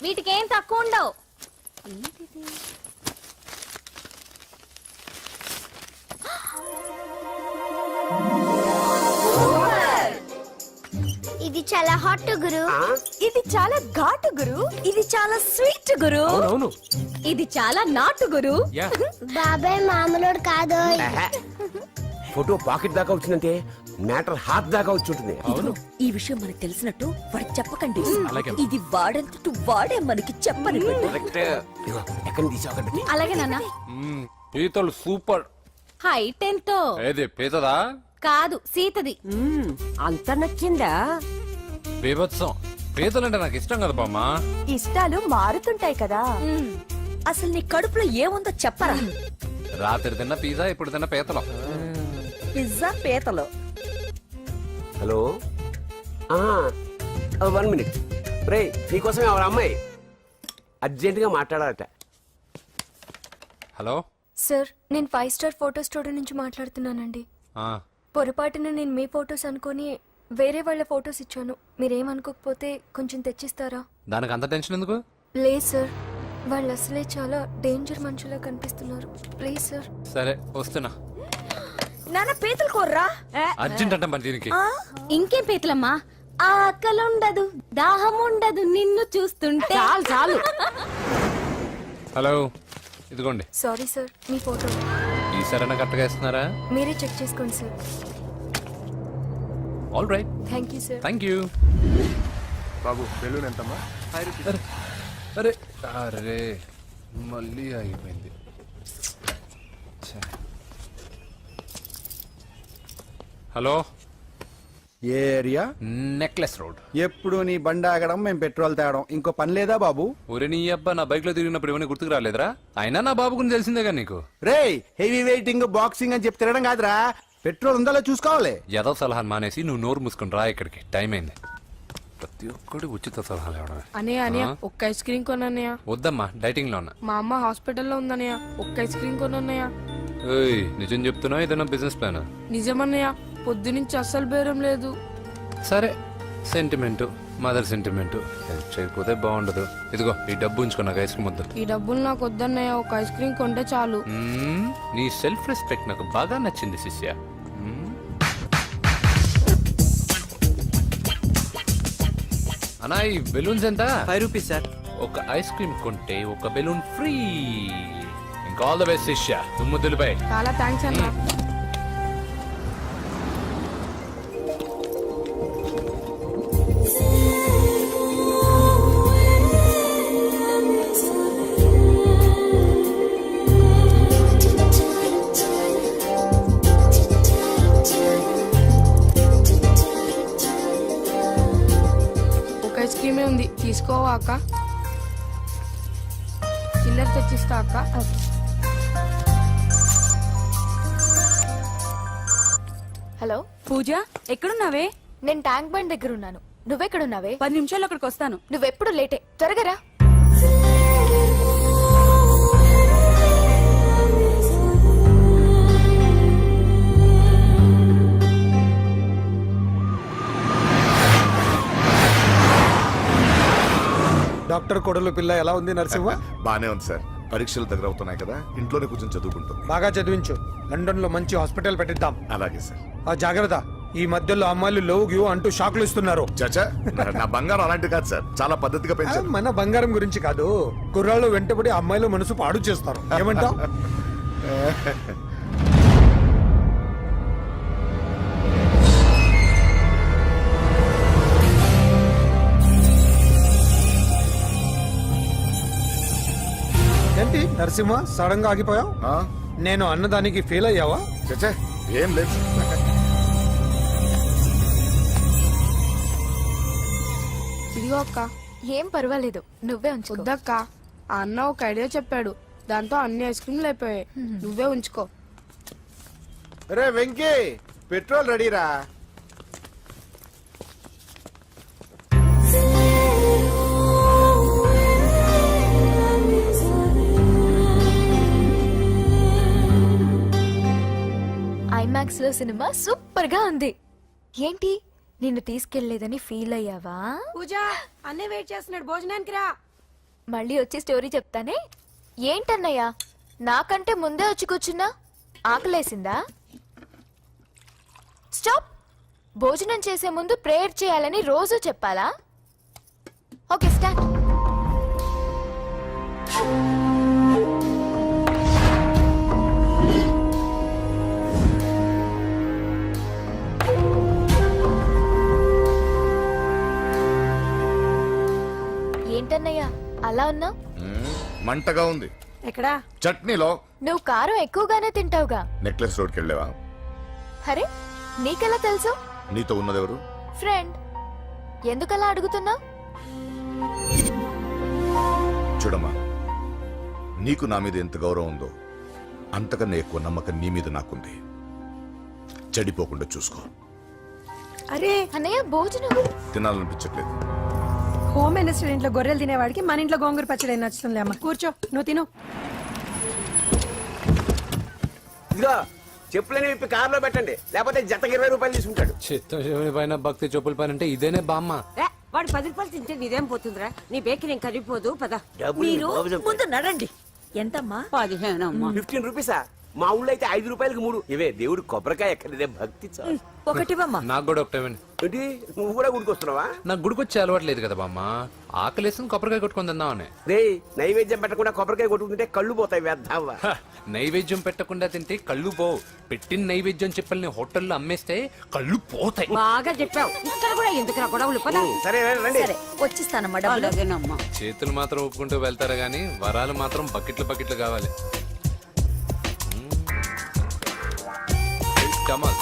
వీటికేం తక్కువ ఉండవు. ఇది చాలా హాట్ గురు. ఇది చాలా ఘాటు గురు. ఇది చాలా స్వీట్ గురు. ఇది చాలా నాటు గురు. బాబాయ్ మామూలుడు కాదు. ఫోటో పాకెట్ దాకా వచ్చిందంటే మ్యాటర్ హార్ట్ దాకా వచ్చి ఉంటుంది. ఈ విషయం మనకు తెలిసినట్టు వాడికి చెప్పకండి. ఇది వాడంతటు వాడే మనకి చెప్పని. ఎక్కడ తీసావు? అలాగే నాన్న. పీతలు సూపర్. హైట్ ఎంతో? ఏది పీతదా? కాదు, సీతది. అంత నచ్చిందా? బీభత్సం. పీతలంటే నాకు ఇష్టం కదా బామ్మ. ఇష్టాలు మారుతుంటాయి కదా. అసలు నీ కడుపులో ఏముందో చెప్పరా. రాత్రి తిన్న పిజ్జా, ఇప్పుడు తిన్న పీతలు. పిజ్జా పీతలు. Hello, 1 minute. రే, నీకోసమే ఎవరు అమ్మాయి అర్జెంట్ గా మాట్లాడాలట. హలో సార్, నేను 5 స్టార్ ఫోటో స్టూడియో నుంచి మాట్లాడుతున్నానండి. పొరపాటున నేను మీ ఫొటోస్ అనుకొని వేరే వాళ్ళ ఫొటోస్ ఇచ్చాను. మీరేమనుకోకపోతే కొంచెం తెచ్చిస్తారా? దానికి అంత టెన్షన్ ఎందుకు? లేదు సార్, వాళ్ళు అసలే చాలా డేంజర్ మనుషులా కనిపిస్తున్నారు. Please sir. సరే వస్తున్నా. నాన్న పీతలు కోర్రా. అర్జెంట్ అంట మరి దీనికి. ఇంకేం పీతలమ్మా, ఆకలుండదు, దాహం ఉండదు నిన్ను చూస్తుంటే. చాలు. హలో, ఇదిగోండి. సారీ సార్, మీ ఫోటో. ఈసారైనా కరెక్ట్గా ఇస్తున్నారా? మీరే చెక్ చేసుకోండి sir. All right. Thank you sir. Thank you. Babu balloon ఎంతమ్మా? అరే అరే మళ్ళీ ఆగిపోయింది. హలో, ఏ ఏరియా? Necklace road. ఎప్పుడు నీ బండి ఆగడం, మేము పెట్రోల్ తేవడం, ఇంకో పని లేదా బాబు? ఒరే నీ అబ్బా, నా బైక్ లో తిరిగినప్పుడు ఇవన్నీ గుర్తుకు రాలేదురా? అయినా నా బాబు గురించి తెలిసిందేగా నీకు. రేయ్, హెవీ వెయిటింగ్ బాక్సింగ్ అని చెప్పి తిరగడం కాదురా, పెట్రోల్ ఉందా చూసుకోవాలి. ఏదో సలహా మానేసి నువ్వు నోరు మూసుకుని రా ఇక్కడికి. టైం అయింది. ప్రతి ఒక్కడు ఉచిత సలహాలు ఇవ్వడమే. అనయ్య ఒక్క ఐస్ క్రీమ్ కొనన్నయ్య. వద్దమ్మా, డైటింగ్ లో ఉన్నా. మా అమ్మ హాస్పిటల్లో ఉందన్నయ్య, ఒక్క ఐస్ క్రీమ్ కొనన్నయ్య. ఏయ్, నిజం చెప్తున్నావు? ఏదైనా బిజినెస్ ప్లాన్? నిజమన్నయ్య, పొద్దునుంచి అస్సలు బేరం లేదు. సరే, సెంటిమెంట్, మదర్ సెంటిమెంట్. హెల్ప్ చేయకపోతే బాగుండదు. ఇదిగో ఈ డబ్బు ఉంచుకో, నాకు ఐస్ క్రీమ్ వద్దు. ఈ డబ్బులు నాకు వద్దన్నయ్య, ఒక ఐస్ క్రీమ్ కొంటే చాలు. నీ సెల్ఫ్ రెస్పెక్ట్ నాకు బాగా నచ్చింది శిష్య. అన్నా, ఈ బెలూన్స్ ఎంత? 5 రూపీస్ సార్. ఒక ఐస్ క్రీమ్ కొంటే ఒక బెలూన్ ఫ్రీ. ఇంకా ఆల్ ద బెస్ట్ శిష్య. తుమ్ము దులిపై. చాలా థ్యాంక్స్ అన్న. ఐస్ క్రీమే ఉంది, తీసుకోవా అక్క? చిల్లర తెచ్చిస్తా అక్క. హలో పూజ, ఎక్కడున్నావే? నేను ట్యాంక్ బండ్ దగ్గర ఉన్నాను. నువ్వెక్కడున్నావే? 10 నిమిషాలు అక్కడికి వస్తాను. నువ్వెప్పుడు లేటే, త్వరగా రా. డాక్టర్ కొడలు పిల్ల ఎలా ఉంది నరసింహ? బానే ఉంది సార్. పరీక్షలు దగ్గర అవుతున్నాయి కదా, ఇంట్లోనే కూర్చొని చదువుకుంటుంది. బాగా చదివించు. లండన్ లో మంచి హాస్పిటల్ పెట్టిద్దాం. అలాగే సార్. ఆ జాగ్రత్త, ఈ మధ్యలో అమ్మాయిలు లోవు గివ్ అంటూ షాక్లు ఇస్తున్నారు. చచ్చా, నా బంగారం అలాంటి కాదు సార్, చాలా పద్ధతిగా పెంచారు. మన బంగారం గురించి కాదు, కుర్రాళ్ళు వెంటబడి అమ్మాయిలు మనసు పాడు చేస్తారు. ఏమంటావు? ఏంటి నరసింహ, సడన్ గా ఆగిపోయావు? నేను అన్నదానికి ఫీల్ అయ్యావా? చచ్చా, ఏం లేదు. ఇదిగో అక్క. ఏం పర్వాలేదు, నువ్వే ఉంచుకో. వద్దక్క, ఆ అన్న ఒక ఐడియా చెప్పాడు, దాంతో అన్ని ఐస్ క్రీమ్లు అయిపోయాయి. నువ్వే ఉంచుకో. రే వెంకీ, పెట్రోల్ రెడీరా? ఐమాక్స్ లో సినిమా సూపర్ గా ఉంది. ఏంటి, నిన్ను తీసుకెళ్లేదని ఫీల్ అయ్యావా? పూజ, అన్నీ వెయిట్ చేస్తున్నాడు, భోజనానికి రా. మళ్ళీ వచ్చి స్టోరీ చెప్తానే. ఏంటన్నయ్యా నాకంటే ముందే వచ్చి కూర్చున్నా? ఆకలేసిందా? స్టాప్. భోజనం చేసే ముందు ప్రేయర్ చేయాలని రోజు చెప్పాలా? Okay start. ఏంటన్నయ్యా అలా ఉన్నావు? మంటగా ఉంది. ఎక్కడా? చట్నీలో. నువ్వు కారం ఎక్కువగానే తింటావుగా. నెక్లెస్ రోడ్కి వెళ్ళావా? అరే నీకెలా తెలుసు? నీతో ఉన్నదెవరు? ఫ్రెండ్. ఎందుకలా అడుగుతున్నావు? చూడమ్మా, నీకు నా మీద ఎంత గౌరవం ఉందో అంతకన్నా ఎక్కువ నమ్మకం నీ మీద నాకుంది. చెడిపోకుండా చూసుకో. అరే అన్నయ్య భోజనం. తినాలనిపించట్లేదు. హోమ్ మినిస్టర్ ఇంట్లో గొర్రెలు తినేవాడికి మన ఇంట్లో గోంగూర పచ్చడి నచ్చుతుంది అమ్మ. కూర్చో, నువ్వు తిను. ఇదిగో చెప్పులని విప్పి కారులో పెట్టండి, లేకపోతే జతకి 20 రూపాయలు తీసుకుంటాడు. చిత్తం పైన భక్తి చెప్పుల పైన అంటే ఇదేనే బామ్మ. వాడు 10 రూపాయలు తింటే నీదేం పోతుందిరా? నీ బేకి నేను కరిగిపోదు పద. డబ్బులు మీరు బాబు చంపాడు. ముందు నడండి. ఎంతమ్మా? 15 అమ్మా. 15 రూపీసా? మా ఊళ్ళో అయితే 5 రూపాయలకి 3. ఇవే దేవుడు కొబ్బరికాయ ఎక్కడిదే భక్తి చాలు. ఒకటివమ్మా. నాకు కూడా ఒకటే ఇవ్వండి. ఏంటి నువ్వు కూడా గుడికొస్తున్నావా? నాకు గుడికొచ్చే అలవాటు లేదు కదా బామ్మ. ఆకలేసిన కొబ్బరికాయ కొట్టుకొని తిందామని. రే నైవేద్యం పెట్టకుండా కొబ్బరికాయ కొట్టుకుంటే కళ్ళు పోతాయి వేద్దావా. హ, నైవేద్యం పెట్టకుండా తింటే కళ్ళు పోవు. పెట్టిన నైవేద్యం చెప్పల్ని హోటల్లో అమ్మేస్తే కళ్ళు పోతాయి. బాగా చెప్పావు. ఇక్కడ కూడా ఎందుకురా గొడవలు పద. సరే రండి. సరే వచ్చిస్తానమ్మా డబ్బులు. అలాగేనమ్మా. చేతులు మాత్రం ఒప్పుకుంటూ వెళ్తారు గానీ వరాలు మాత్రం బకెట్లు బకెట్లు కావాలి. కమాల్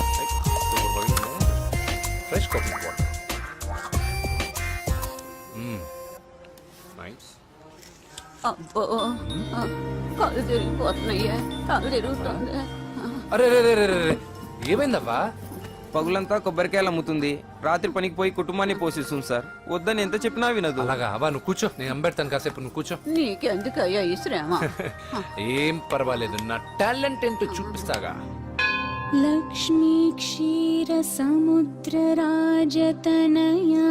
ఫ్రెష్ కాఫీ వాటర్. నైస్. అబ్బో కళ్ళు తిరిగిపోతున్నాయ్యా. కళ్ళు తిరుగుతుంది. అరే రే రే రే రే, ఏమైందవ్వా? పగులంతా కొబ్బరికాయలు అమ్ముతుంది. రాత్రి పనికి పోయి కుటుంబాన్ని పోషిస్తుంది సార్. వద్దని ఎంత చెప్పినా వినదు. అలాగా అవ్వా, నువ్వు కూర్చో, నేను అంబెడతాను కాసేపు. నువ్వు కూర్చో. నీకెందుకయ్యా ఈ శ్రమ? ఏం పర్వాలేదు, నా టాలెంట్ ఏంటో చూపిస్తాగా. లక్ష్మీ క్షీర సముద్ర రాజతనయా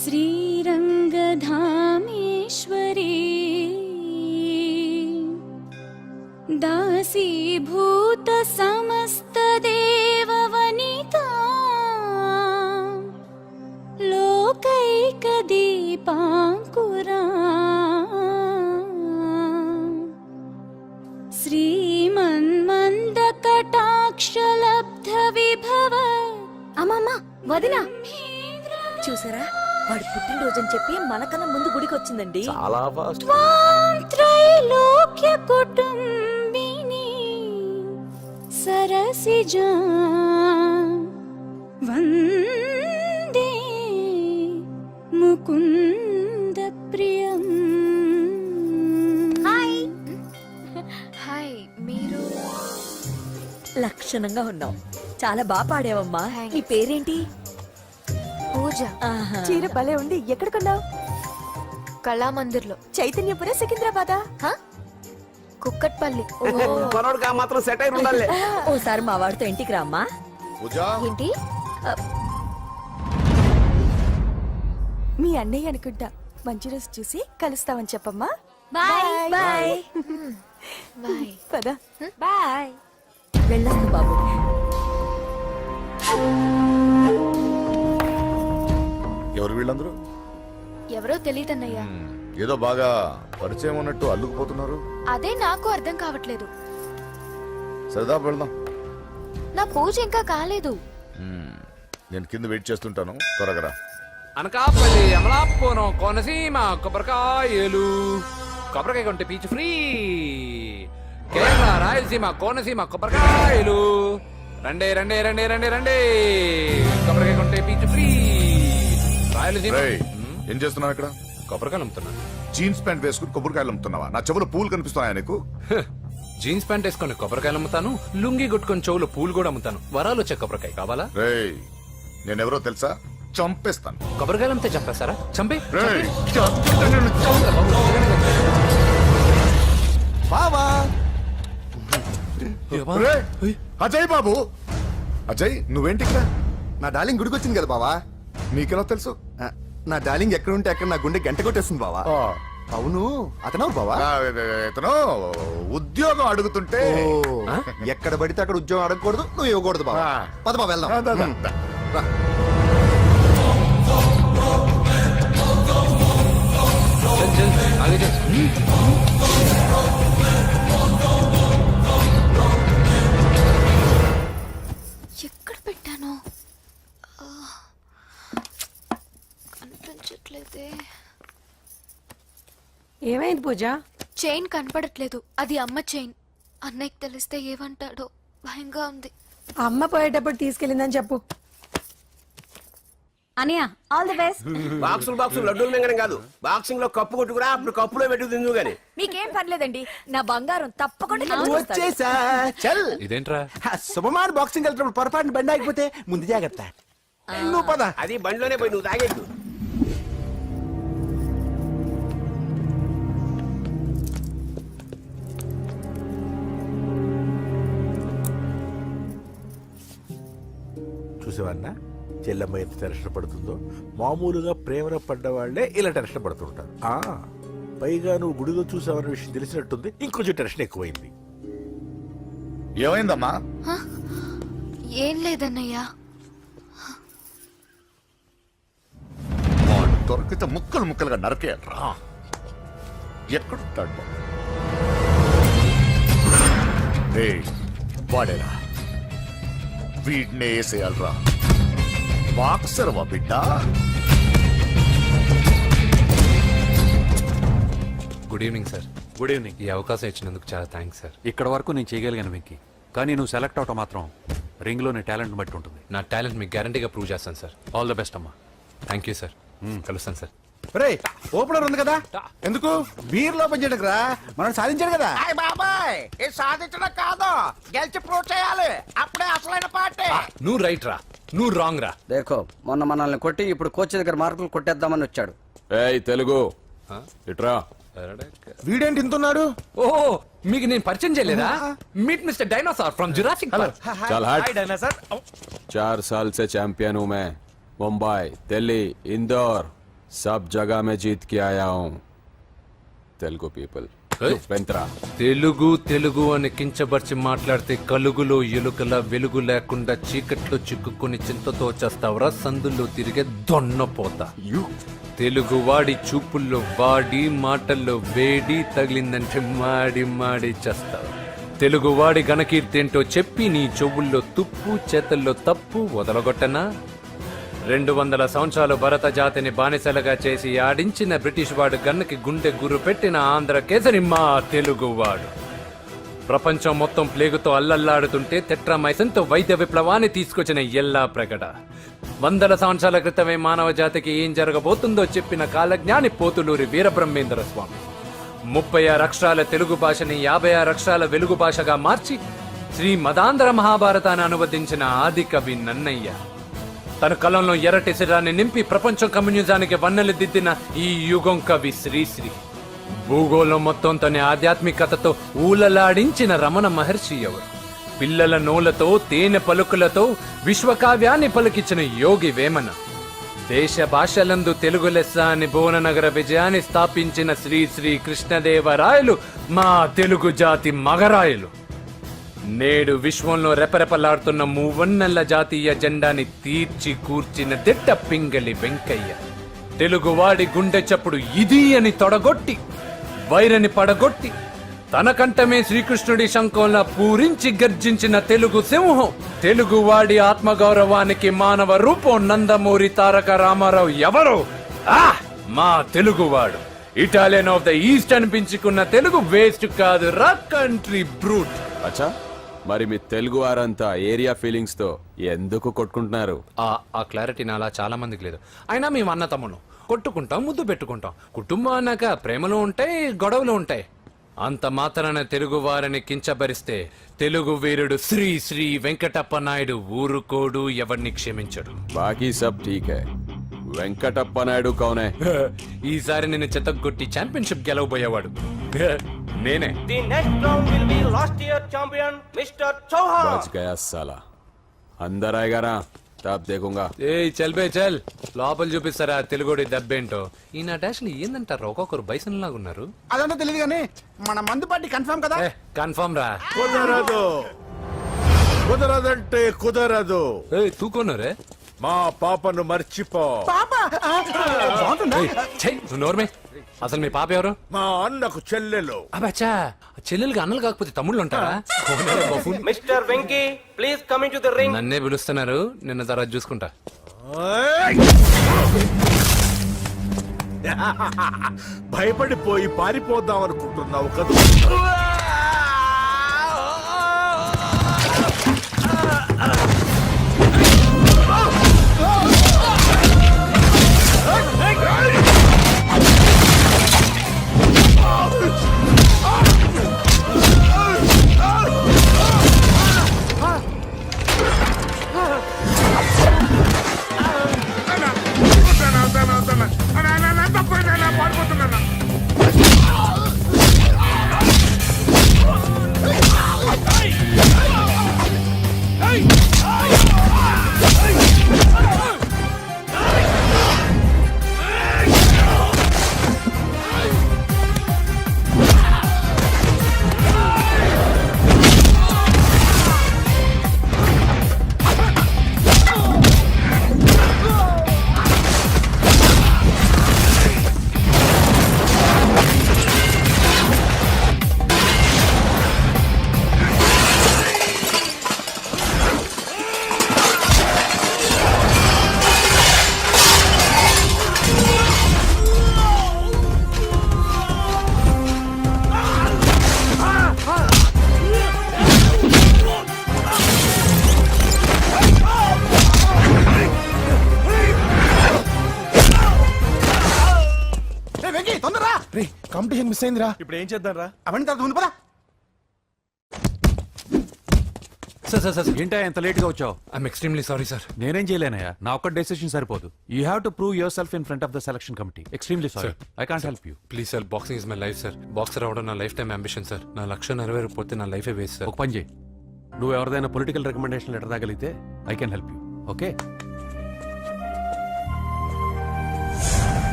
శ్రీరంగధామేశ్వరీ దాసీభూత సమస్త దేవవనితా లోకైక దీపాంకురా శ్రీమన్మంద కటాక్షలబ్ధ విభవ. అమ్మమ్మా వదినా చూసారా? వాడు పుట్టినరోజని చెప్పి మనకన్నా ముందు గుడికి వచ్చిందండి. చాలా ఫాస్ట్. త్వాం త్రైలోక్య కుటుంబిని సరసిజా వందే ముకుంద ప్రియం. హాయ్. మీరు లక్షణంగా ఉన్నావు. చాలా బాగా పాడావమ్మా. Thanks. నీ పేరేంటి? పూజ. ఆహా. చీర భలే ఉంది. ఎక్కడ కొన్నావు? కళామందిర్లో. చైతన్యపుర సికింద్రాబాదా? కుక్కట్పల్లి. కొనోడుగా మాత్రం సెట్ అయి ఉండాలి. ఓసారి మా వాడితో ఇంటికి రామ్మా. పూజ, ఏంటి? మీ అన్నయ్య అనుకుంటా. మంచి రోజు చూసి కలుస్తామని చెప్పమ్మా. Bye bye bye. పద. బాయ్. వెళ్ళొస్తా బాబు. ఎవరు వీళ్ళందరూ? ఎవరో తెలియదన్నయ్యా. ఏదో బాగా పరిచయం ఉన్నట్టు అల్లుకుపోతున్నారు. అదే నాకు అర్థం కావట్లేదు. సరదా వెళ్దాం. నా పూజ ఇంకా కాలేదు. నేను కింద వెయిట్ చేస్తుంటాను, త్వరగా రా. అనకాపల్లి, అమలాపురం, కోనసీమ కొబ్బరికాయలు. కొబ్బరికాయ కొంటే పీచు ఫ్రీ. కేరళ, రాయలసీమ, కోనసీమ కొబ్బరికాయలు. రండే రండే రండే రండే రండే. కొబ్బరికాయ కొంటే పీచు ఫ్రీ. రాయలసీమ. రేయ్, ఏం చేస్తున్నావు ఇక్కడ? కొబ్బరికాయలు అమ్ముతున్నా. జీన్స్ ప్యాంట్ వేసుకుని కొబ్బరికాయలు అమ్ముతున్నావా? నా చెవులు పూలు కనిపిస్తున్నాయా నీకు? జీన్స్ ప్యాంట్ వేసుకొని కొబ్బరికాయలు అమ్ముతాను. లుంగి కొట్టుకొని చెవులో పూలు కూడా అమ్ముతాను. వరాలు వచ్చే కొబ్బరికాయ కావాలా? రేయ్, నేనెవరో తెలుసా? చంపేస్తాను. కొబ్బరికాయలు అమ్మితే చంపేస్తారా? చంపే. రేయ్, బావా రేయ్, అజయ్ బాబు. అజయ్, నువ్వేంటి ఇక్కడ? నా డార్లింగ్ గుడికి వచ్చింది కదా బావా. నీకెలా తెలుసు? నా డార్లింగ్ ఎక్కడ ఉంటే అక్కడ నా గుండె గంట కొట్టేస్తుంది బావా. అవును అతను బావా. ఇతను ఉద్యోగం అడుగుతుంటే ఎక్కడ పడితే అక్కడ ఉద్యోగం అడగకూడదు, నువ్వు ఇవ్వకూడదు బావా. పద బావ వెళ్దాం. రా. చల్ చల్ ఆగే చల్. ఎక్కడ పెట్టాను కనిపించట్లేదే. ఏమైంది పూజ? చైన్ కనపడట్లేదు. అది అమ్మ చైన్. అన్నయ్యకి తెలిస్తే ఏమంటాడో భయంగా ఉంది. అమ్మ పోయేటప్పుడు తీసుకెళ్ళిందని చెప్పు. అనియా ఆల్ ది బెస్ట్. బాక్సులు లడ్డూలు మింగడం కాదు, బాక్సింగ్ లో కప్పు కొట్టుకురా, అప్పుడు కప్పులో పెట్టు తిందు గాని. మీకేం పర్లేదండి, నా బంగారం తప్పకుండా గెలుచుకొస్తాడు. వచ్చేసా చల్. ఇదేంట్రా? శుభమాన్ బాక్సింగ్ వెళ్తున్నప్పుడు పొరపాటున బండి ఆగిపోతే ముందు జాగ్రత్త. నువ్వు పద. అది బండిలోనే పోయి నువ్వు తాగేద్దు. చూసేవన్నా చెల్లెమ్మ ఎంత టెన్షన్ పడుతుందో. మామూలుగా ప్రేమలో పడ్డ వాళ్ళే ఇలా టెన్షన్ పడుతుంటారు. పైగా నువ్వు గుడిలో చూసావన్న విషయం తెలిసినట్టుంది, ఇంకొంచెం టెన్షన్ ఎక్కువైంది. ఏమైందమ్మా? ఏం లేదన్నయ్యా. వాడు దొరికితే ముక్కలు ముక్కలుగా నరికేయాలరా. ఎక్కడుంటాడు వాడేరా? వీడినే వేసేయాలరా. బాక్సర్వా బిడ్డ? Good evening sir. Good evening. ఈ అవకాశం ఇచ్చినందుకు చాలా థ్యాంక్స్ సార్. ఇక్కడ వరకు నేను చేయగలిగాను వెంకీ, కానీ నువ్వు సెలెక్ట్ అవటం మాత్రం రింగ్లోని టాలెంట్ బట్టి ఉంటుంది. నా టాలెంట్ మీకు గ్యారంటీగా ప్రూవ్ చేస్తాను సార్. ఆల్ ద బెస్ట్ అమ్మా. Thank you sir. కలుస్తాను సార్. రే ఓపెనర్ ఉంది కదా, ఎందుకు బీర్ లో పనిచేయడానికి రా, మనం సాధించాడు కదా. బాబాయ్ ఇది సాధించడం కాదు, గెలిచి ప్రూవ్ చేయాలి, అప్పుడే అసలైన పార్టీ. నువ్వు రైట్ రా, నువ్వు రాంగ్ రా. దేఖో మొన్న మనల్ని కొట్టి ఇప్పుడు కోచ్ దగ్గర మార్కులు కొట్టేద్దామని వచ్చాడు. ఏయ్ తెలుగు ఇట్రా. వీడేంటి ఇంతున్నాడు? ఓహో మీకు నేను పరిచయం చేయలేదా? Meet mister dinosaur from Jurassic park. चल हट. 4 साल से चैंपियन हूँ मैं. मुंबई, दिल्ली, इंदौर, सब जगह में जीत के आया हूँ. तेलुगु पीपल. వెంట్రా. తెలుగు అని కించబర్చి మాట్లాడితే కలుగులో ఎలుకల వెలుగు లేకుండా చీకట్లో చిక్కుకుని చింతతో చేస్తావరా, సందుల్లో తిరిగే దొన్నపోతా. తెలుగు వాడి చూపుల్లో వాడి మాటల్లో వేడి తగిలిందంటే మాడి మాడి చేస్తావు. తెలుగు వాడి ఘనకీర్తి ఏంటో చెప్పి నీ చెవుల్లో తుప్పు చేతల్లో తప్పు వదలగొట్టనా? 200 సంవత్సరాలు భరత జాతిని బానిసలుగా చేసి ఆడించిన బ్రిటిష్ వాడు గన్నకి గుండె గుర్రు పెట్టిన ఆంధ్ర కేసరి మా తెలుగువాడు. ప్రపంచం మొత్తం ప్లేగుతో అల్లల్లాడుతుంటే టెట్రామైసిన్తో వైద్య విప్లవాన్ని తీసుకొచ్చిన ఎల్లా ప్రగడ. 100 సంవత్సరాల క్రితమే మానవ జాతికి ఏం జరగబోతుందో చెప్పిన కాలజ్ఞాని పోతులూరి వీరబ్రహ్మేంద్ర స్వామి. 36 అక్షరాల తెలుగు భాషని 56 అక్షరాల వెలుగు భాషగా మార్చి శ్రీ మదాంధ్ర మహాభారతాన్ని అనువదించిన ఆది కవి నన్నయ్య. తన కలంలో ఎర్రటి శిరాన్ని నింపి ప్రపంచం కమ్యూనిజానికి వన్నెలు దిద్దిన ఈ యుగం కవి శ్రీశ్రీ. భూగోళం మొత్తం తన ఆధ్యాత్మికతతో ఊలలాడించిన రమణ మహర్షి ఎవరు? పిల్లల నోలతో తేనె పలుకులతో విశ్వకావ్యాన్ని పలికించిన యోగి వేమన. దేశ భాషలందు తెలుగు లెస్స అని భువననగర విజయాన్ని స్థాపించిన శ్రీ శ్రీ కృష్ణదేవరాయలు మా తెలుగు జాతి మగరాయలు. నేడు విశ్వంలో రెపరెపలాడుతున్న మూవన్నెల జాతీయ జెండాని తీర్చి కూర్చిన దిట్ట పింగళి వెంకయ్య. తెలుగువాడి గుండె చప్పుడు ఇది అని తొడగొట్టి వైరని పడగొట్టి తన కంఠమే శ్రీకృష్ణుడి శంఖంలా పూరించి గర్జించిన తెలుగు సింహం. తెలుగువాడి ఆత్మగౌరవానికి మానవ రూపం నందమూరి తారక రామారావు ఎవరో? మా తెలుగువాడు. ఇటాలియన్ ఆఫ్ ద ఈస్ట్ అనిపించుకున్న తెలుగు వేస్ట్ కాదు రా, కంట్రీ బ్రూట్. అచ్చా, మరి మీ తెలుగు వారంతా ఏరియా ఫీలింగ్స్ తో ఎందుకు కొట్టుకుంటున్నారు? ఆ క్లారిటీ నాలా చాలా మందికి లేదు. అయినా మేము అన్న తమ్మును కొట్టుకుంటాం, ముద్దు పెట్టుకుంటాం. కుటుంబం అన్నాక ప్రేమలు ఉంటాయి, గొడవలు ఉంటాయి. అంత మాత్రాన తెలుగు వారిని కించబరిస్తే తెలుగు వీరుడు శ్రీ శ్రీ వెంకటప్ప నాయుడు ఊరుకోడు, ఎవరిని క్షమించడు. బాకీ సబ్ ఠీక్ హై. వెంకటప్ప నాయుడు కౌనే? ఈసారి నేను చెత్తగొట్టి ఛాంపియన్షిప్ గెలవబోయేవాడు నేనే. బచ్ గయా సాలా. అందర్ ఆయేగా నా? तब देखूंगा ఏ చల్ బే చల్ లోపల చూపిస్తారా తెలుగుడి దెబ్బేంటో ఈ నా డాష్ ఏందంటారు ఒక్కొక్కరు బైసన్ లాగా ఉన్నారు అదంతా తెలియదు కానీ మన మందు పార్టీ కన్ఫర్మ్ కదా కన్ఫర్మ్ రా కుదరదు కుదరదంటే కుదరదు ఏ తూకోనరే మా పాపను మర్చిపో నోర్మే అసలు మీ పాప ఎవరు మా అన్నకు చెల్లెలు అబ్బచ్చా చెల్లెలుగా అన్నలు కాకపోతే తమ్ముళ్ళు ఉంటారా mister Venky please come in to the ring. నన్నే పిలుస్తున్నారు నిన్న తర్వాత చూసుకుంటా భయపడిపోయి పారిపోదాం అనుకుంటున్నావు కదా కాంపిటీషన్ మిస్ అయిందిరా. ఇప్పుడు ఏం చేద్దాం రా? అవన్నీ తర్వాత ముందు పదా. సార్ సార్ సార్ ఏంటా ఎంత లేట్ గా వచ్చావు? ఐఎమ్ ఎక్స్ట్రీమ్లీ సారీ సార్ నేనేం చేయలేనయ్యా, నా ఒక్క డెసిషన్ సరిపోదు. You have to prove your self in front of the selection committee. Extremely sorry, I can't help you. Please sir boxing is my life sir. Boxer అవడం నా life time ambition sir. నా లక్ష్యం నెరవేరకపోతే నా లైఫే waste sir. ఒక పని చేయి, నువ్వు ఎవరిదైనా పొలిటికల్ రికమెండేషన్ లెటర్ రాగలిగితే I can help you. Okay?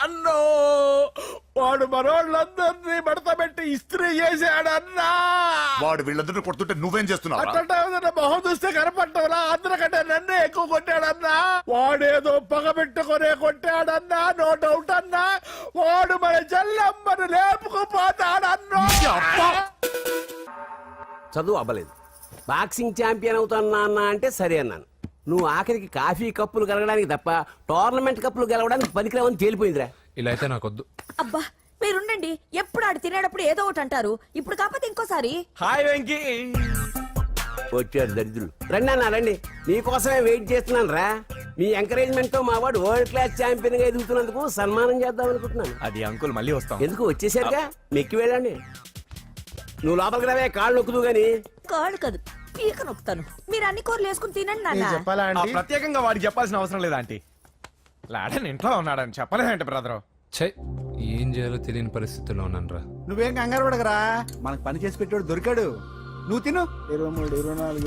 అన్నో వాడు మనోళ్ళందరినీ మడతబెట్టి ఇస్త్రీ చేశాడన్నా. వాడు వీళ్ళందరినీ కొడుతుంటే నువ్వేం చేస్తున్నావు? అట్లా మొహం చూస్తే కనపడ్డవరా? అందరికంటే నన్నే ఎక్కువ కొట్టాడన్నా. వాడేదో పగబెట్టుకునే కొట్టాడన్నా, నో డౌట్ అన్నా. వాడు మన చెల్లమ్మను లేపుకుపోతాడన్నా. చదువు అవ్వలేదు, బాక్సింగ్ ఛాంపియన్ అవుతానా అన్న అంటే సరే అన్నాను. నువ్వు ఆఖరికి కాఫీ కప్పులు గెలవడానికి తప్ప టోర్నమెంట్ కప్పులు గెలవడానికి పనికిరావని తేలిపోయిందిరా. ఇలా అయితే నాకొద్దు. అబ్బా మీరుండండి, ఎప్పుడు ఆడు తినేటప్పుడు ఏదో ఒకటి అంటారు. ఇప్పుడు కాకపోతే ఇంకోసారి. హాయ్ వెంకీ. వచ్చాడు దరిద్రులు. రండి అన్న రండి, నీకోసమే వెయిట్ చేస్తున్నాను రా. మీ ఎంకరేజ్మెంట్ తో మా వాడు వరల్డ్ క్లాస్ ఛాంపియన్ గా ఎదుగుతున్నందుకు సన్మానం చేద్దాం అనుకుంటున్నాను. అది అంకుల్ మళ్ళీ వస్తాం. ఎందుకు వచ్చేసరిగా మెక్కి వెళ్ళండి. నువ్వు లోపలికి రావే, కాళ్ళు నొక్కుదు గాని. కాళ్ళు కాదు పీక నొక్కుతాను. మీరు అన్ని కూరలు వేసుకుని తినండి నాన్న. చెప్పాలా ఆంటీ? ప్రత్యేకంగా వాడికి చెప్పాల్సిన అవసరం లేదా ఆంటీ? లాడన్ ఇంట్లో ఉన్నాడని చెప్పలేదంటే బ్రదరు. ఛై, ఏం చేయాలో తెలియని పరిస్థితుల్లో ఉన్నాను రా. నువ్వేం కంగారు పడకరా, మనకు పని చేసి పెట్టాడు దొరికాడు. నువ్వు తిను. 23, 24,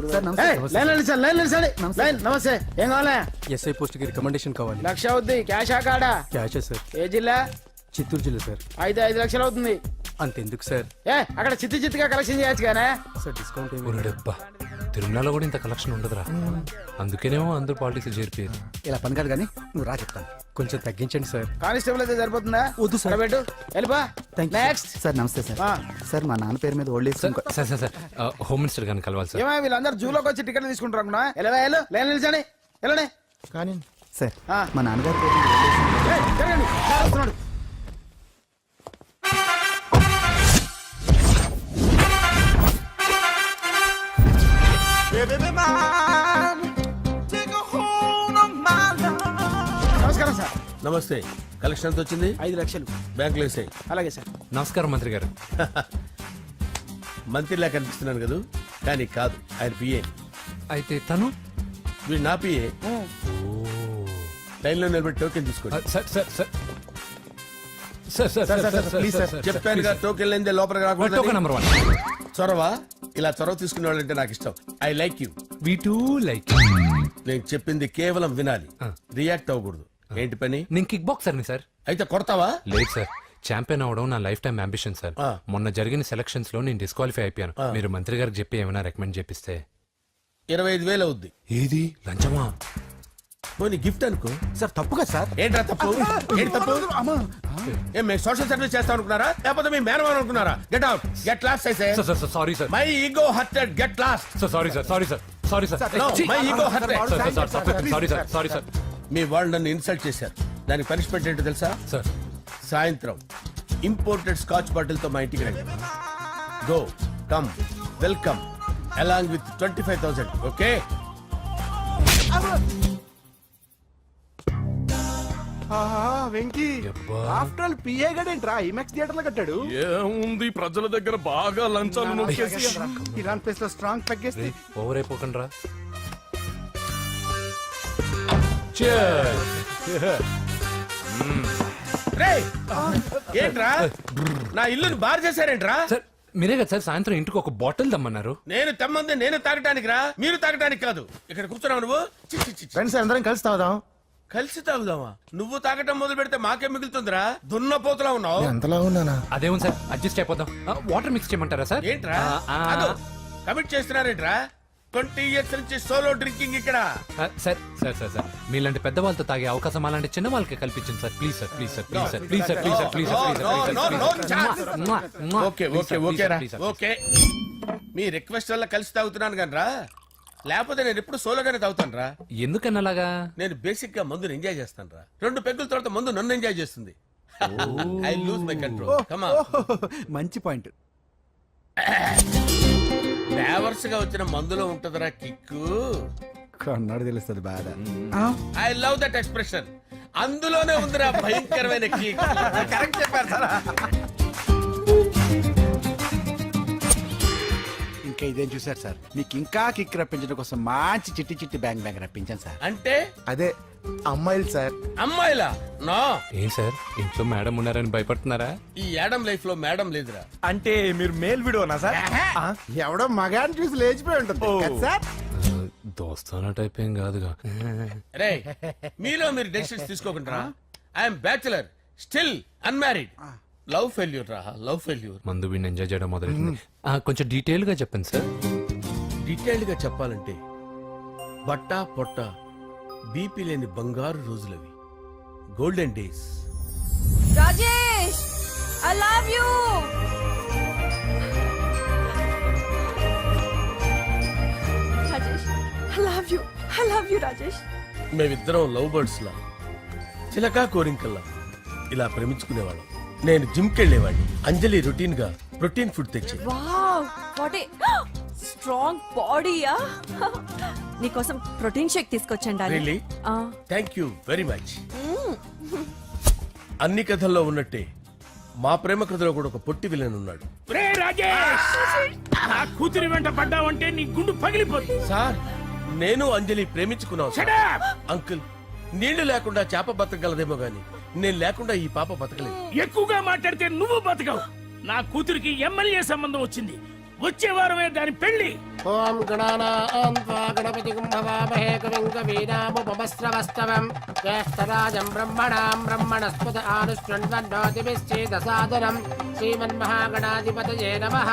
నమస్తే. ఏం కావాలా? ఎస్ఐ పోస్ట్ కి రికమెండేషన్ కావాలి. లక్ష అవుద్ది. క్యాషా కాడా? Cash sir. ఏ జిల్లా? చిత్తూరు జిల్లా సార్. 5 లక్షలు అవుతుంది. అంతెందుకు సార్? అక్కడ చిత్తుగా కలెక్షన్ చేయొచ్చు కానీ. సార్ డిస్కౌంట్ ఒరేడబ్బా, తిరుమలలో కూడా ఇంత కలెక్షన్ ఉండదురా. అందుకేనేమో అందరూ పాలిటిక్స్ చేరిపోయారు. ఇలా పని కాదు కానీ నువ్వు రా చెప్తాను. కొంచెం తగ్గించండి సార్. కానిస్టేబుల్ అయితే సరిపోతుందా? వద్దు సార్. పెట్టు వెళ్ళిపా. నెక్స్ట్. సార్ నమస్తే సార్. సార్ మా నాన్న పేరు మీద old age sir sir sir sir home minister గారిని కలవాలి సార్. ఏమో వీళ్ళందరూ జూలోకి వచ్చి టికెట్ తీసుకుంటారు అనుకున్నా. లైన్ నిలిచండి, వెళ్ళండి. కానీ సార్ ఆ. మా నాన్నగారి పేరు మీద old age ఏయ్, జరగండి. సార్ వస్తున్నాడు. నమస్కారం సార్. నమస్తే. కలెక్షన్ ఎంత వచ్చింది? 5 లక్షలు. బ్యాంకులో వేసాయి. అలాగే సార్. నమస్కారం మంత్రి గారు. మంత్రిలా కనిపిస్తున్నాను కదా, కానీ కాదు, ఆయన పిఏ. అయితే తను వీడు నా పిఏ. లైన్లో నిలబెట్టి టోకెన్ తీసుకోండి. సార్ సార్ సార్ చెప్పానుగా టోకెన్ లేనిదే లోపలికి రాకూడదు. Token number 1. చొరవ ఇలా చొరవ తీసుకునే వాళ్ళంటే నాకు ఇష్టం. I like you. We two like. నేను చెప్పింది కేవలం వినాలి, రియాక్ట్ అవ్వకూడదు. ఏంటి పని? నేను కిక్ బాక్సర్ని సార్. అయితే కొడతావా? లేదు సార్, ఛాంపియన్ అవడం నా లైఫ్ టైం అంబిషన్ సార్. మొన్న జరిగిన సెలక్షన్స్ లో నేను డిస్క్వాలిఫై అయిపోయాను. మీరు మంత్రి గారికి చెప్పి ఏమైనా రికమెండ్ చేపిస్తే. 25,000 అవుద్ది. ఏది లంచమా? పోనీ గిఫ్ట్ అనుకో. సార్ తప్పుగా సార్. ఏంట్రా తప్పు? ఏంటి తప్పు? ఏం మేము సోషల్ సర్వీస్ చేస్తాం అనుకున్నారా, లేకపోతే మీ మేనమాన్ అనుకున్నారా? Get out, get lost. అయితే sorry sir, my ego hurted, get lost. Sorry sir, sorry sir, sorry sir, my ego hurted. Sorry sir, sorry sir. మీ వాళ్ళు నన్ను ఇన్సల్ట్ చేశారు. దానికి పనిష్మెంట్ ఏంటో తెలుసా? సార్ సాయంత్రం ఇంపోర్టెడ్ స్కాచ్ బాటిల్ తో మా ఇంటికి రండి. Go come welcome along with 25,000. Okay? Venky after all PA గడేంట్రా ఇమెక్స్ థియేటర్ లో కట్టాడు. ఏముంది, ప్రజల దగ్గర బాగా లంచాలు నొక్కేసి ఇరాన్ ప్లేస్ లో స్ట్రాంగ్ తగ్గేస్తే ఓవర్ అయిపోకండి రా. రేయ్, ఏంట్రా నా ఇల్లుని బార్ చేశారేంట్రా? సార్ మీరే కదా సార్ సాయంత్రం ఇంటికి ఒక బాటిల్ దమ్మన్నారు. నేను తెమ్మంది నేను తాగటానికి రా, మీరు తాగటానికి కాదు. ఇక్కడ కూర్చున్నావు నువ్వు. చి, చి, చి, చి. ఫ్రెండ్స్ అందరం కలిసి తాగుదాం. కలిసి తాగుదామా? నువ్వు తాగటం మొదలు పెడితే మాకేం మిగులుతుందిరా? దున్నపోతులా ఉన్నావు. ఎంతలా ఉన్నానా? అదేమో సార్, అడ్జస్ట్ అయిపోదాం. వాటర్ మిక్స్ చేయమంటారా సార్? ఏంట్రా కమిట్ చేస్తున్నారేంట్రా? 20 years నుంచి సోలో డ్రింకింగ్ ఇక్కడ. సార్ సార్ సార్ సార్ మీలాంటి పెద్ద వాళ్ళతో తాగే అవకాశం అలాంటి చిన్న వాళ్ళకి కల్పించండి sir. Please sir, please sir, please sir, please sir, please sir, please sir, okay okay okay రా, ఓకే. మీ రిక్వెస్ట్ వల్ల కలిసి తాగుతున్నాను కానీ రా, లేకపోతే నేను ఎప్పుడు సోలోగానే తాగుతాను రా. ఎందుకన్నా అలాగా? నేను బేసిక్ గా మందుని ఎంజాయ్ చేస్తాను రా. 2 పెగ్గుల తర్వాత మందు నన్ను ఎంజాయ్ చేస్తుంది. I lose my control. Come on. మంచి పాయింట్. ఫ్లేవర్స్ గా వచ్చిన మందులో ఉంటదరా కిక్కు. కన్నాడు తెలుస్తుంది బాధ. I love that expression. అందులోనే ఉందిరా భయంకరమైన కిక్. కరెక్ట్ చెప్పారు సార్. ఇంకా ఇదేం చూసారు సార్, మీకు ఇంకా కిక్ రప్పించడం కోసం మంచి చిట్టి చిట్టి బ్యాంగ్ బ్యాంగ్ రప్పించాను సార్. అంటే అదే అమ్మాయిలు సార్. అమ్మాయిలా? నో. ఏం సార్ ఇంట్లో మేడం ఉన్నారని భయపడుతున్నారా? ఈ యాడమ్ లైఫ్ లో మేడం లేదురా. అంటే మీరు మేల్ వీడియోనా సార్? ఎవడో మగాన్ని చూసి లేచిపోయి ఉంటుంది కదా సార్. దోస్తానా టైప్ ఏం కాదుగా. రే మీలో మీరు డెసిషన్స్ తీసుకోకుండా. I'm bachelor, still unmarried. Love failure రా, లవ్ ఫెయిల్యూర్. మందు వీడిని ఎంజాయ్ చేయడం మొదలైంది. కొంచెం డీటెయిల్ గా చెప్పండి సార్. డీటెయిల్డ్ గా చెప్పాలంటే బట్టా పొట్ట బీపీ లేని బంగారు రోజులవి, golden days. Rajesh I love you. Rajesh I love you, I love you Rajesh. మేమిద్దరం లవ్ బర్డ్స్ లా, చిలకా కోరింకల్లా ఇలా ప్రేమించుకునేవాళ్ళం. నేను జిమ్ కెళ్ళేవాడిని. అంజలి రొటీన్ గా ప్రోటీన్ ఫుడ్ తెచ్చి. వావ్ వాట్ ఏ స్ట్రాంగ్ బాడీయా. నీకోసం ప్రోటీన్ షేక్ తీసుకొచ్చండి. Really? Thank you very much. అన్ని కథల్లో ఉన్నట్టే మా ప్రేమ కథలో కూడా ఒక పొట్టి విలన్ ఉన్నాడు. కూతురి వెంట పడ్డావంటే నీ గుండు పగిలిపోతుంది. సార్ నేను అంజలి ప్రేమించుకున్నాను సార్. అంకుల్ నీళ్లు లేకుండా చేప బతకగలదేమో గాని నేను లేకుండా ఈ పాప బతకలేదు. ఎక్కువగా మాట్లాడితే నువ్వు బతకవు. నా కూతురికి ఎమ్మెల్యే సంబంధం వచ్చింది. వచ్చే వారమే దాని పెళ్లి. ఓం గణపతి కుంభవామహే కవిం కవీనాముపమస్రవస్తవం జ్యేష్ఠరాజం బ్రహ్మణాం బ్రహ్మణస్పద ఆనుష్ఠ్వన్నోతిభిశ్చేదసాదనం శ్రీమన్మహాగణాధిపతయే నమః.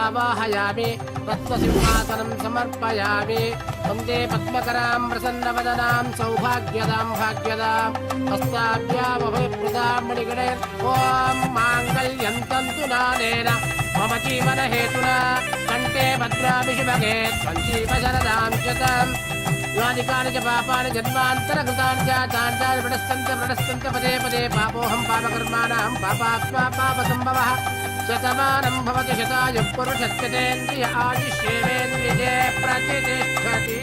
ఆవాహయామి తత్వసింహాసనం సమర్పయామి. వందే పద్మకరాం ప్రసన్నవదనాం సౌభాగ్యదాం భాగ్యదాం హస్తాభ్యామభయప్రదాం మణిగణే. ఓం మాంగళ్యం తంతు నానేన మమ జీవన హేతునా కంటే భద్రామి శుభగే సంజీవ శరదాం శతం. యాని కాని చ పాపాని జన్మాంతరకృతాని చ తాని ప్రణశ్యంత పదే పదే పాపోహం పాపకర్మాణం పాపాత్మా పాపసంభవః. శతమానం భవతి శతాయుః పురుషస్యేంద్రియ ఆయుష్యేంద్రియే ప్రతిష్టతి.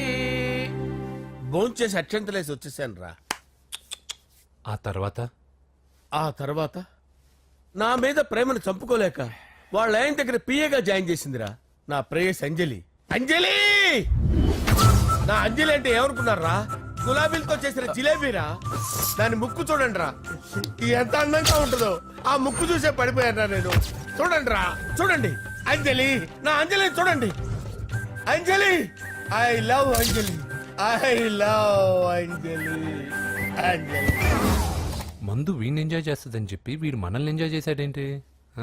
భోంచేసి అక్షంతలేసి వచ్చేసాను రా. ఆ తర్వాత నా మీద ప్రేమను చంపుకోలేక వాళ్ళ ఆయన దగ్గర పిఏగా జాయిన్ చేసిందిరా నా ప్రేయస్ అంజలి. అంజలి నా అంజలి అంటే ఏమనుకున్నారా? గులాబీలతో చేసిన జిలేబీరా. దాని ముక్కు చూడండి రా, ఎంత అందంగా ఉంటుందో. ఆ ముక్కు చూసే పడిపోయాను నేను. చూడండి రా, చూడండి. అంజలి, నా అంజలి చూడండి. Anjali, I love Anjali, I love Anjali. Anjali మందు వీడిని ఎంజాయ్ చేస్తుందని చెప్పి వీడు మనల్ని ఎంజాయ్ చేశాడేంటి?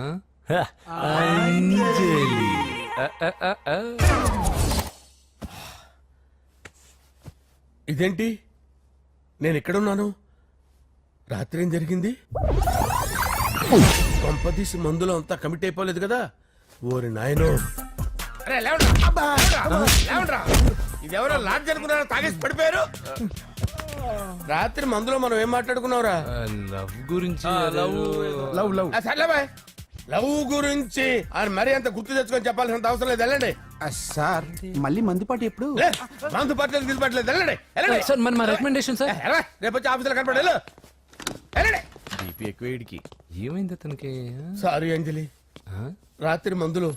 ఆ? హ, అంజలి. ఆ. ఇదేంటి, నేను ఎక్కడున్నాను? రాత్రి ఏం జరిగింది? కొంపదీసి మందులో అంతా కమిట్ అయిపోలేదు కదా? ఓరి నాయనో. అరే, లేవండ్రా. ఇదెవరో లాడ్జ్ అనుకున్నారా? తాగేసి పడిపోయారు. రాత్రి మందులో మనం ఏం మాట్లాడుకున్నావురా? లవ్ గురించి సర్లే బాయ్, లవ్ గురించి ఆయన మరీ అంత గుర్తు తెచ్చుకొని చెప్పాల్సినంత అవసరం లేదు. వెళ్ళండి సార్ మళ్ళీ మందుపాటి ఎప్పుడు? మందు పట్టలేదు, గిల్లు పట్టలేదు. వెళ్ళండి, వెళ్ళండి. సార్ మన రికమెండేషన్ సార్. రేపు వచ్చి ఆఫీసులో కనపడి వెళ్ళండి. బీపీ ఎక్కువ వీడికి. ఏమైంది అతనికి? సారీ అంజలి, రాత్రి మందులో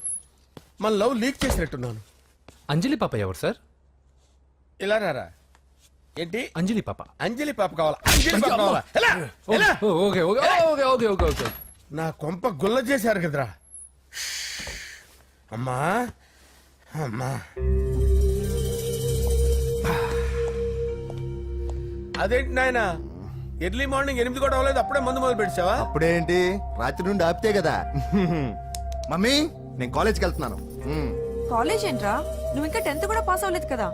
మన లవ్ లీక్ చేసినట్టున్నాను. అంజలి పాప ఎవరు సార్? ఇలా రారా. ఏంటి? అంజలి పాప. అంజలి పాప కావాలా? అంజలి పాప కావాలా? ఎలా? ఎలా? Okay okay okay okay okay okay. నా కొంప గుల్ల చేశారు కదరా. అమ్మా అమ్మా, అదేంటి నాయన, ఎర్లీ మార్నింగ్ 8 కూడా అవ్వలేదు, అప్పుడే మందు మొదలు పెట్టావా? అప్పుడేంటి, రాత్రి నుండి ఆపితే కదా. మమ్మీ, నేను కాలేజ్కి వెళ్తున్నాను. కాలేజ్ ఏంట్రా, నువ్వు ఇంకా 10th కూడా పాస్ అవ్వలేదు కదా.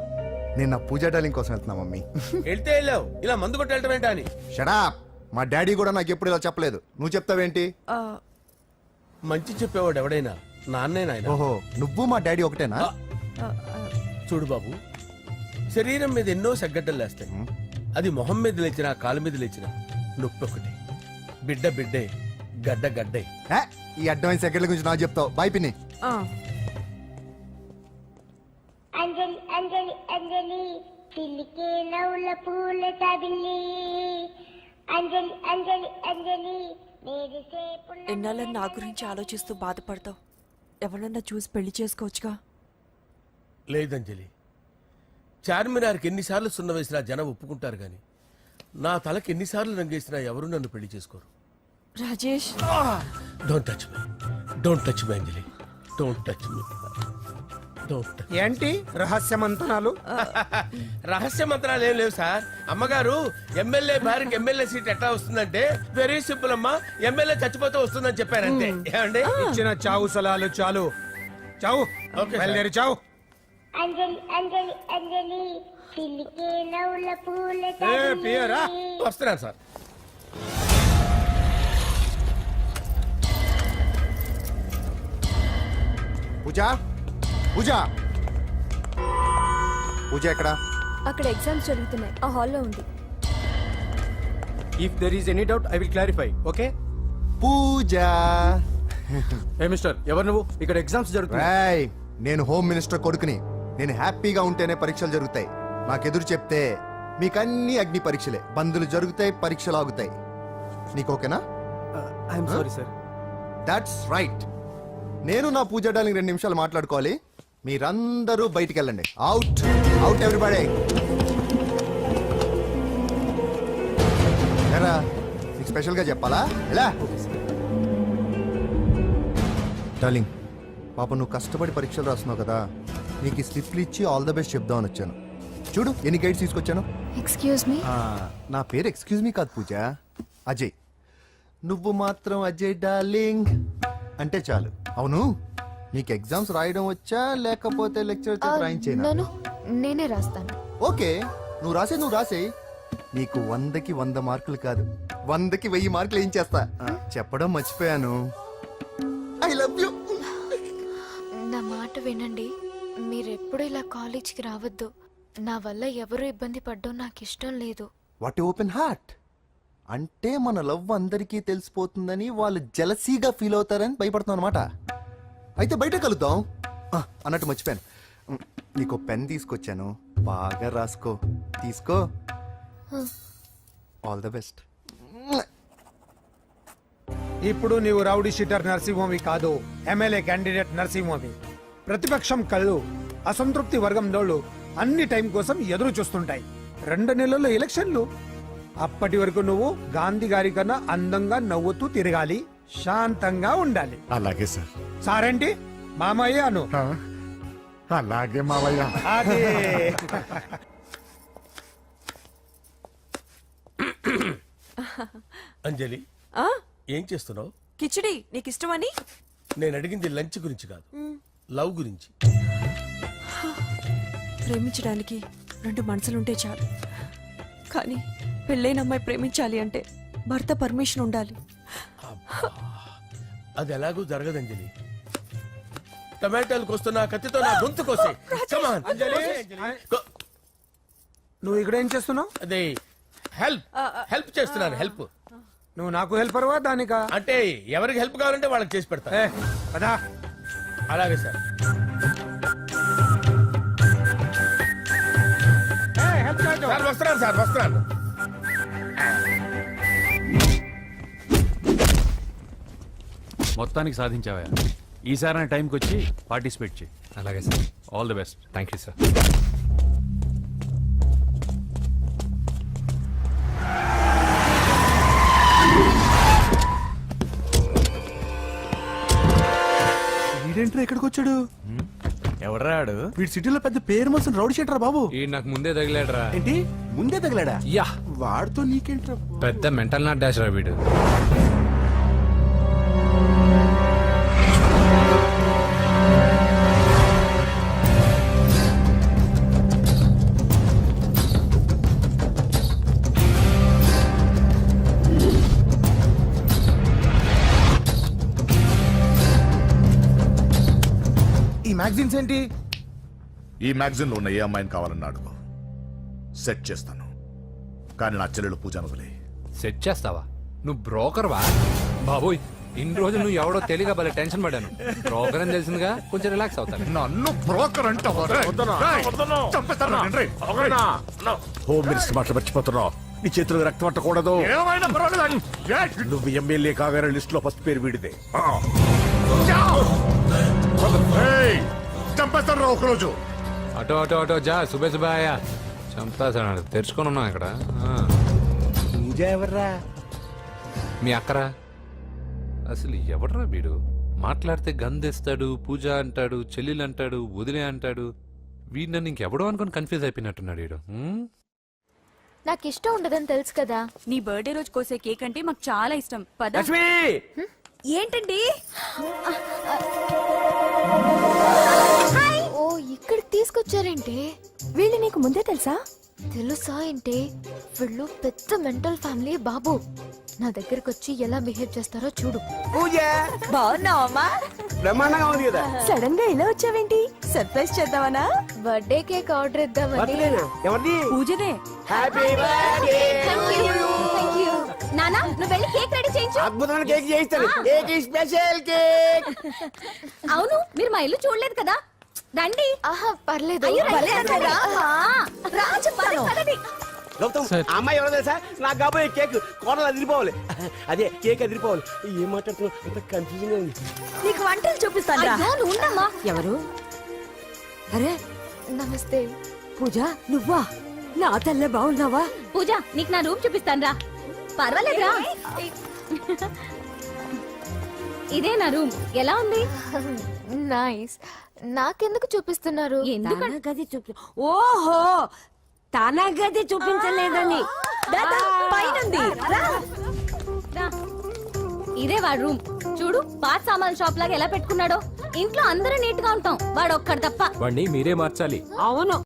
నేను నా పూజా డాలింగ్ కోసం వెళ్తున్నా మమ్మీ. వెళ్తే వెళ్ళావు, ఇలా మందు కొట్టి వెళ్ళటం ఏంటా అని. షడా, మా డాడీ కూడా నాకు ఎప్పుడు ఇలా చెప్పలేదు. నువ్వు చెప్తావేంటి? మంచి చెప్పేవాడు ఎవడైనా నాన్నే నాయన. ఓహో, నువ్వు మా డాడీ ఒకటేనా? చూడు బాబు, శరీరం మీద ఎన్నో సగ్గడ్డలు లేస్తాయి. అది మొహం మీద లేచినా కాలు మీద లేచినా నొప్పి ఒకటి. బిడ్డ బిడ్డే, గడ్డ గడ్డే. ఈ అడ్వాన్స్ సెకండ్ల గురించి నాకు చెప్తావు. బాయ్ పిన్ని. అంజలి అంజలి అంజలి పిల్లికే నవ్వుల పూల తబిల్లి. అంజలి అంజలి అంజలి ఎన్నాళ్ళని నా గురించి ఆలోచిస్తూ బాధపడతావు? ఎవరన్నా చూసి పెళ్లి చేసుకోవచ్చుగా. లేదంజలి, చార్మినార్కి ఎన్నిసార్లు సున్న వేసినా జనం ఒప్పుకుంటారు గాని నా తలకి ఎన్నిసార్లు రంగేసినా ఎవరు నన్ను పెళ్లి చేసుకోరు. Rajesh, don't touch me, don't touch me Anjali, don't touch me. ఏంటి రహస్య మంతనాలు? రహస్య మంత్రాలు ఏం లేవు సార్. అమ్మగారు, ఎమ్మెల్యే భార్యకి ఎమ్మెల్యే సీట్ ఎట్లా వస్తుందంటే వెరీ సింపుల్ అమ్మా, ఎమ్మెల్యే చచ్చిపోతే వస్తుందని చెప్పారంతే. ఏమండి? ఇచ్చిన చావు సలాలు చాలు. చావు, బయలుదేరి చావు. అంజలి అంజలి అంజలి పిల్లికే నవ్వుల పూల తబిల్లి. వస్తున్నాను సార్. పూజ, పూజ, పూజ ఎక్కడ? అక్కడ ఎగ్జామ్స్ జరుగుతున్నాయి, ఆ హాల్లో ఉంది. If there is any doubt I will clarify. Okay? Pooja. ఏ మిస్టర్, ఎవరు నువ్వు? ఇక్కడ ఎగ్జామ్స్ జరుగుతున్నాయి. నేను హోమ్ మినిస్టర్ కొడుకుని. నేను హ్యాపీగా ఉంటేనే పరీక్షలు జరుగుతాయి. నాకెదురు చెప్తే మీకన్నీ అగ్ని పరీక్షలే. బందులు జరుగుతాయి, పరీక్షలు ఆగుతాయి. నీకు ఓకేనా? I'm sorry sir. That's right. నేను నా పూజ డాలింగ్ 2 నిమిషాలు మాట్లాడుకోవాలి. మీరందరూ బయటికి వెళ్ళండి. Out, out everybody. ఎరా, నీకు స్పెషల్ గా చెప్పాలా? ఎలా డార్లింగ్, పాప నువ్వు కష్టపడి పరీక్షలు రాస్తున్నావు కదా, నీకు ఈ స్లిప్లు ఇచ్చి ఆల్ ద బెస్ట్ చెప్దామని వచ్చాను. చూడు ఎన్ని గైడ్స్ తీసుకొచ్చాను. Excuse me. నా పేరు ఎక్స్క్యూజ్ మీ కాదు పూజ, అజయ్. నువ్వు మాత్రం అజయ్ డార్లింగ్ అంటే చాలు. అవును, నీకు ఎగ్జామ్స్ రాయడం వచ్చా లేకపోతే లెక్చర్ రాయించేనా? నేనే రాస్తాను. ఓకే, నువ్వు రాసే. నీకు 100కి 100 మార్కులు కాదు, 100కి 1000 మార్కులు ఏం చేస్తా. చెప్పడం మర్చిపోయాను, ఐ లవ్ యూ. నా మాట వినండి, మీరెప్పుడు ఇలా కాలేజ్కి రావద్దు. నా వల్ల ఎవరు ఇబ్బంది పడ్డం నాకు ఇష్టం లేదు. What open heart. అంటే మన లవ్ అందరికీ తెలిసిపోతుందని వాళ్ళు జలసీగా ఫీల్ అవుతారని భయపడుతున్నాం అనమాట. అయితే బయట కలుద్దాం. అన్నట్టు మర్చిపోయాను, నీకు పెన్ తీసుకొచ్చాను, బాగా రాసుకో. తీసుకో. All the best. ఇప్పుడు నీవు రౌడీ షీటర్ నరసింహవి కాదు, ఎమ్మెల్యే క్యాండిడేట్ నరసింహవి. ప్రతిపక్షం కళ్ళు, అసంతృప్తి వర్గం దోళ్ళు అన్ని టైం కోసం ఎదురు చూస్తుంటాయి. 2 నెలల్లో ఎలక్షన్లు. అప్పటి వరకు నువ్వు గాంధీ గారి కన్నా అందంగా నవ్వుతూ తిరగాలి, శాంతంగా ఉండాలి. అలాగే సార్. సారేంటి మామయ్య అను. అలాగే మావయ్య. అదే అంజలి, ఏం చేస్తున్నావు? కిచిడి నీకు ఇష్టమని. నేను అడిగింది లంచ్ గురించి కాదు, లవ్ గురించి. ప్రేమించడానికి 2 మనసులుంటే చాలు, కానీ పెళ్ళైన అమ్మాయి ప్రేమించాలి అంటే భర్త పర్మిషన్ ఉండాలి. అది ఎలాగూ జరగదు అంజలి. టమాటాలకు వస్తున్న కత్తితో నా గొంతు కోసే. నువ్వు ఇక్కడ ఏం చేస్తున్నావు? అదే హెల్ప్ చేస్తున్నాను. హెల్ప్. నువ్వు నాకు హెల్పర్వా దానికా? అంటే ఎవరికి హెల్ప్ కావాలంటే వాళ్ళకి చేసి పెడతా. పదా. అలాగే సార్. సార్ వస్తున్నాను, సార్ వస్తున్నాను. మొత్తానికి సాధించావా? ఈసారి టైంకి వచ్చి పార్టిసిపేట్ చేయి. అలాగే sir. All the best. Thank you sir. వీడేంట్రా ఎక్కడికి వచ్చాడు? ఎవడ్రాడు? వీడి సిటీలో పెద్ద పేరు మోసిన రౌడీ షీటరా బాబు. ఈ నాకు ముందే తగిలాడరా. ఏంటి ముందే తగిలాడా? యా, వాడితో నీకేంట్రా? పెద్ద మెంటల్ నాట్ డాష్ రా వీడు. ఈ మ్యాగజైన్స్ ఏంటి? ఈ మ్యాగజైన్ లో ఉన్న ఏ అమ్మాయిని కావాలన్నా అడుగు, సెట్ చేస్తాను. కానీ నా చెల్లెలు పూజను వదిలే. సెట్ చేస్తావా? నువ్వు బ్రోకర్ వా? బాబోయ్, ఇన్ని రోజులు నువ్వు ఎవడో తెలియక భలే టెన్షన్ పడ్డాను. బ్రోకర్ అని తెలిసిందిగా కొంచెం రిలాక్స్ అవుతాను. నన్ను బ్రోకర్ అంటే హోమ్ మినిస్టర్ మాటలు మర్చిపోతున్నావు. నీ చేతులకు రక్తం పట్టకూడదు. నువ్వు ఎమ్మెల్యే కాగానే లిస్ట్ లో ఫస్ట్ పేరు వీడిదే. చంపేస్తాను ఒకరోజు. అటో అటో అటో జా. సుబే సుబాయ చంపేస్తాడు. తెరుచుకొని ఉన్నాం ఇక్కడ. పూజ ఎవర్రా? మీ అక్కరా? అసలు ఎవడరా వీడు? మాట్లాడితే గంధేస్తాడు, పూజ అంటాడు, చెల్లెలు అంటాడు, వదిలే అంటాడు. వీడు నన్ను ఇంకెవడో అనుకుని కన్ఫ్యూజ్ అయిపోయినట్టున్నాడు వీడు. నాకు ఇష్టం ఉండదని తెలుసు కదా. నీ బర్త్డే రోజు కోసే కేక్ అంటే మాకు చాలా ఇష్టం. పద. లక్ష్మి, ఏంటండి? ఓ, ఇక్కడికి తీసుకొచ్చారేంటి? వీళ్ళు నీకు ముందే తెలుసా? తెలుసా ఏంటి? వీళ్ళు పెద్ద మెంటల్ ఫ్యామిలీ బాబు. నా దగ్గరకు వచ్చి ఎలా బిహేవ్ చేస్తారో చూడు. పూజ బాగున్నావమ్మా? బ్రహ్మాండంగా ఉంది కదా. సడన్ గా ఇలా వచ్చావేంటి? సర్ప్రైజ్ చేద్దామనా? బర్త్డే కేక్ ఆర్డర్ ఇద్దామని. బర్త్డేనా? ఎవరిది? పూజనే. Happy birthday. Thank you. నానా, నువ్వు వెళ్ళి కేక్ రెడీ చేయించు. అద్భుతమైన కేక్ చేయిస్తాను. Cake special cake. అవును, మీరు మా ఇల్లు చూడలేదు కదా. రండి. ఆహా, పర్లేదు. అయ్యో, రా చెప్తాను. గౌతమ్, ఆ అమ్మాయి ఎవరో తెలుసా? నాకు కాబోయే కేక్ కోడలు అదిరిపోవాలి. అదే కేక్ అదిరిపోవాలి. ఏం మాట్లాడుతున్నావు? అంత కన్ఫ్యూజన్ ఉంది. నీకు వంటలు చూపిస్తాను. అయ్యో, నువ్వు ఉండమ్మా. ఎవరు? అరే నమస్తే. పూజ, నువ్వా? నా తల్లే బాగున్నావా? పూజ, నీకు నా రూమ్ చూపిస్తాను రా. పర్వాలేదురా. ఇదే నా రూమ్. ఎలా ఉంది? నైస్. నాకెందుకు చూపిస్తున్నారు? ఎందుకంటే గది చూపి. ఓహో, తన గది చూపించలేదని. పైనుంది. రా. ఇదే వాడు రూమ్. చూడు, పాత సామాన్ షాప్ లాగా ఎలా పెట్టుకున్నాడో. ఇంట్లో అందరూ నీట్ గా ఉంటాం, వాడు ఒక్కడు తప్ప. వాడిని మీరే మార్చాలి. అవును.